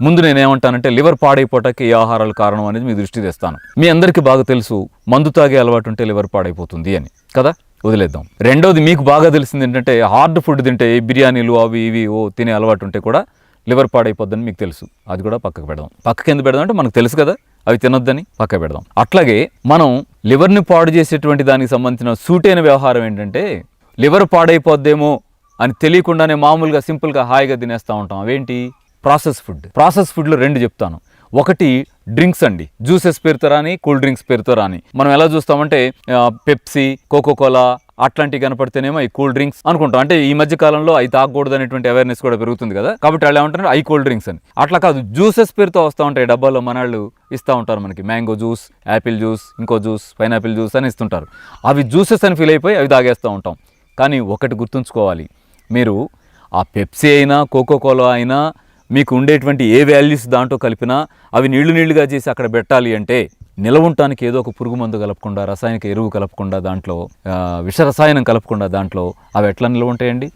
ముందు నేనేమంటానంటే లివర్ పాడైపోవటానికి ఏ ఆహారాలు కారణం అనేది మీ దృష్టి తెస్తాను. మీ అందరికీ బాగా తెలుసు మందు తాగే అలవాటు ఉంటే లివర్ పాడైపోతుంది అని కదా, వదిలేద్దాం. రెండోది మీకు బాగా తెలిసింది ఏంటంటే హార్డ్ ఫుడ్ తింటే బిర్యానీలు అవి ఇవి తినే అలవాటు ఉంటే కూడా లివర్ పాడైపోద్దని మీకు తెలుసు. అది కూడా పక్కకు పెడదాం. పక్కకి ఎందుకు పెడదాం అంటే మనకు తెలుసు కదా అవి తినొద్దని పక్క పెడదాం. అట్లాగే మనం లివర్ని పాడు చేసేటువంటి దానికి సంబంధించిన సూటైన వ్యవహారం ఏంటంటే లివర్ పాడైపోద్దేమో అని తెలియకుండానే మామూలుగా సింపుల్గా హాయిగా తినేస్తూ ఉంటాం. అవేంటి? Process food. ప్రాసెస్ ఫుడ్లో రెండు చెప్తాను. ఒకటి డ్రింక్స్ అండి, జ్యూసెస్ పేరుతో రాని, కూల్ డ్రింక్స్ పేరుతో రాని. మనం ఎలా చూస్తామంటే పెప్సీ, కోకోకోలా అట్లాంటివి కనపడితేనేమో ఈ కూల్ డ్రింక్స్ అనుకుంటాం. అంటే ఈ మధ్య కాలంలో అవి తాగకూడదు అనేటువంటి అవేర్నెస్ కూడా పెరుగుతుంది కదా, కాబట్టి వాళ్ళు ఏమంటారు ఐ కూల్ డ్రింక్స్ అని. అట్లా కాదు, జ్యూసెస్ పేరుతో వస్తూ ఉంటాయి డబ్బాలో, మనవాళ్ళు ఇస్తూ ఉంటారు మనకి. మ్యాంగో జ్యూస్, యాపిల్ జ్యూస్, ఇంకో జ్యూస్, పైనాపిల్ జ్యూస్ అని ఇస్తుంటారు. అవి జ్యూసెస్ అని ఫీల్ అయిపోయి అవి తాగేస్తూ ఉంటాం. కానీ ఒకటి గుర్తుంచుకోవాలి, మీరు ఆ పెప్సీ అయినా కోకోకోలా అయినా మీకు ఉండేటువంటి ఏ వాల్యూస్ దాంట్లో కలిపినా అవి నీళ్లుగా చేసి అక్కడ పెట్టాలి అంటే నిలవ ఉండటానికి ఏదో ఒక పురుగు మందు కలపకుండా, రసాయనిక ఎరువు కలపకుండా, దాంట్లో విష రసాయనం కలపకుండా దాంట్లో అవి ఎట్లా నిలవ ఉంటాయండి?